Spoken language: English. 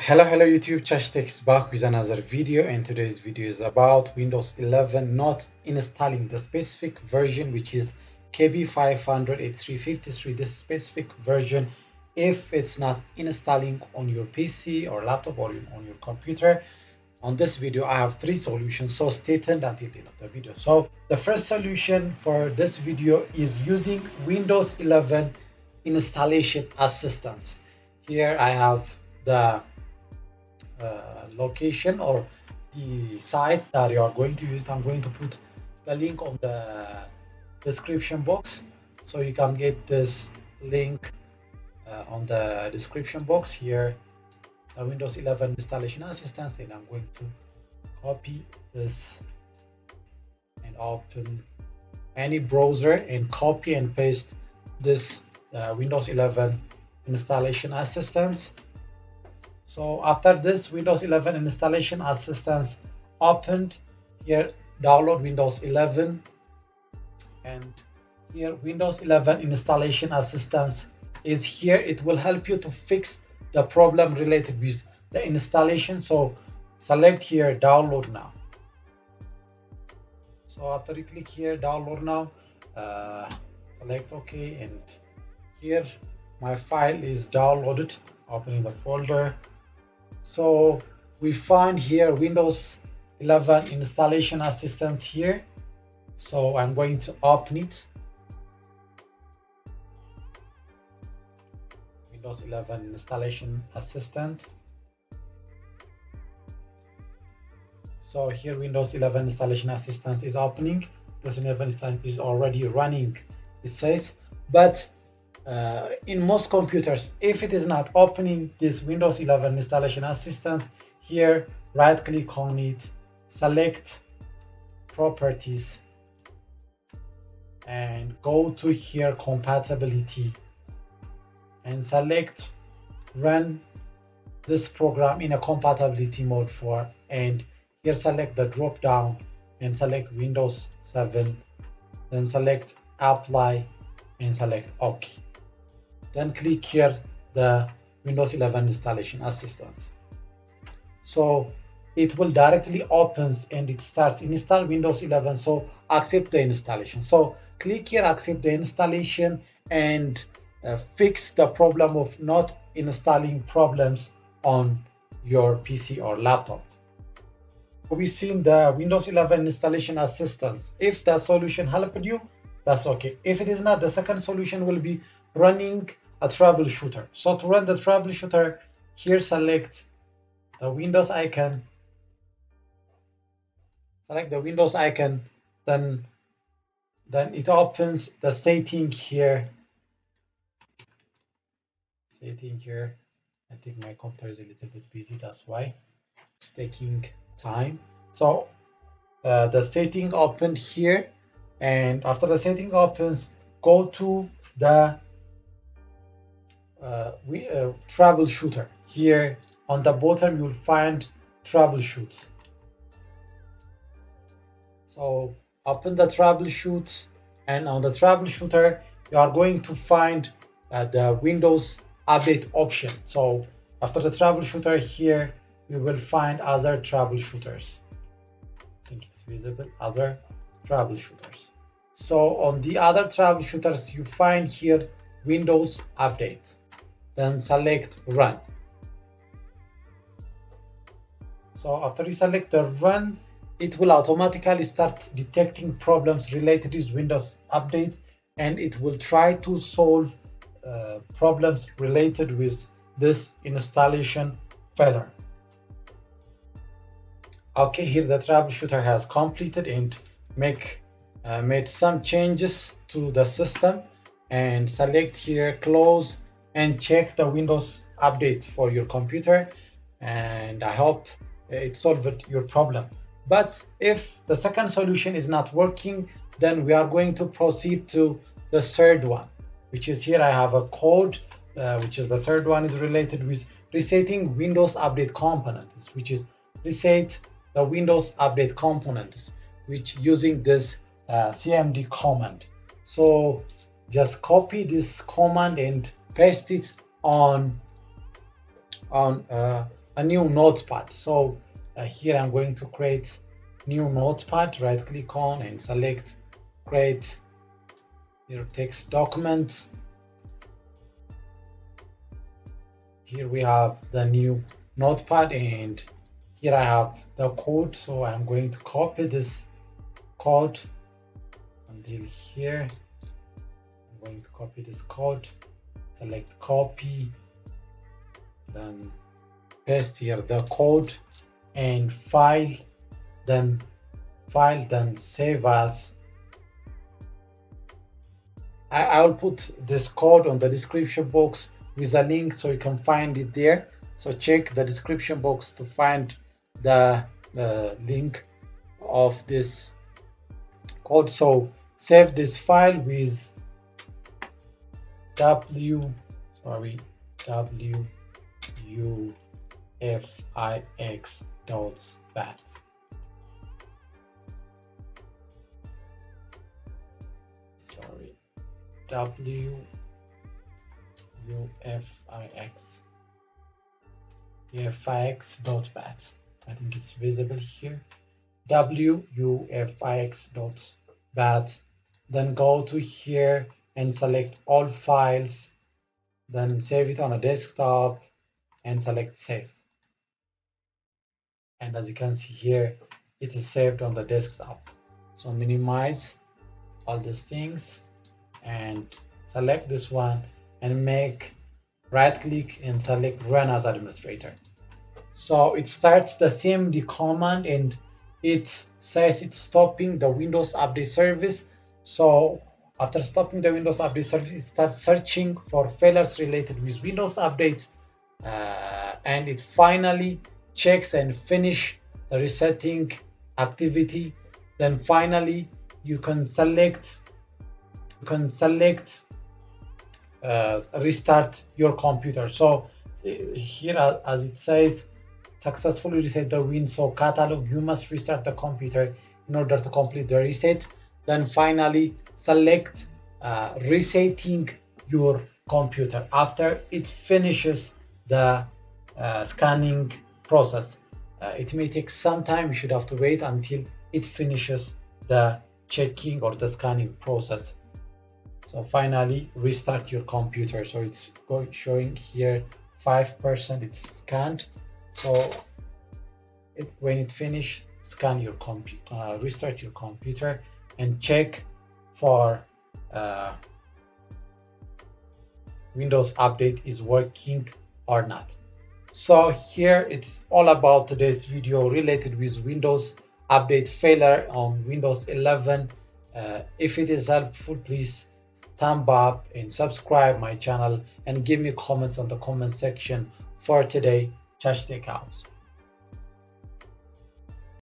Hello YouTube, Chashtex back with another video, and today's video is about Windows 11 not installing the specific version, which is KB5008353. This specific version, if it's not installing on your PC or laptop or on your computer. On this video I have three solutions, so stay tuned until the end of the video. So the first solution for this video is using Windows 11 installation assistance. Here I have the location or the site that you are going to use. I'm going to put the link on the description box, so you can get this link on the description box here, the Windows 11 installation assistance. And I'm going to copy this and open any browser and copy and paste this Windows 11 installation assistance. So after this Windows 11 installation assistance opened, here download Windows 11, and here Windows 11 installation assistance is here. It will help you to fix the problem related with the installation. So select here download now. So after you click here download now, select OK, and here my file is downloaded. Opening the folder. So we find here Windows 11 installation assistance here. So I'm going to open it. Windows 11 installation assistant. So here Windows 11 installation assistance is opening. Windows 11 is already running, it says, but in most computers, if it is not opening this Windows 11 installation assistance, here right click on it, select properties, and go to here compatibility, and select run this program in a compatibility mode for, and here select the drop down and select Windows 7, then select apply and select OK. Then click here the Windows 11 installation assistance. So it will directly opens and it starts install Windows 11. So accept the installation. So click here accept the installation and fix the problem of not installing problems on your PC or laptop. We've seen the Windows 11 installation assistance. If the solution helped you, that's okay. If it is not, the second solution will be running a troubleshooter. So to run the troubleshooter, here select the Windows icon, then it opens the setting here. I think my computer is a little bit busy, that's why it's taking time. So the setting opened here, and after the setting opens, go to the troubleshooter. Here on the bottom you'll find troubleshoot. So open the troubleshoot, and on the troubleshooter you are going to find the Windows update option. So after the troubleshooter, here we will find other troubleshooters. I think it's visible, other troubleshooters. So on the other troubleshooters you find here Windows update, then select run. So after you select the run, it will automatically start detecting problems related to Windows update, and it will try to solve problems related with this installation failure. Okay, here the troubleshooter has completed and made some changes to the system, and select here close and check the Windows updates for your computer, and I hope it solved your problem. But if the second solution is not working, then we are going to proceed to the third one, which is here I have a code, which is the third one is related with resetting Windows update components, which is reset the Windows update components, which using this cmd command. So just copy this command and paste it on a new notepad. So here I'm going to create new notepad. Right click on and select create your text document. Here we have the new notepad, and here I have the code. So I'm going to copy this code until here. I'm going to copy this code, select copy, then paste here the code, and file, then save as. I will put this code on the description box with a link so you can find it there. So check the description box to find the link of this code. So save this file with wufix.bat. Sorry, wufix.bat. I think it's visible here. wufix.bat. Then go to here and select all files, then save it on a desktop and select save. And as you can see here, it is saved on the desktop. So minimize all these things and select this one and make right click and select run as administrator. So it starts the CMD command and it says it's stopping the Windows Update service. So after stopping the Windows Update service, it starts searching for failures related with Windows Update, and it finally checks and finish the resetting activity. Then finally you can select restart your computer. So here as it says, successfully reset the Windows catalog, you must restart the computer in order to complete the reset. Then finally select resetting your computer after it finishes the scanning process. It may take some time. You should have to wait until it finishes the checking or the scanning process. So finally restart your computer. So it's showing here 5% it's scanned. So when it finishes, scan your computer, restart your computer and check for Windows Update is working or not. So here it's all about today's video related with Windows Update failure on Windows 11. If it is helpful, please thumb up and subscribe my channel and give me comments on the comment section for today. Tech House.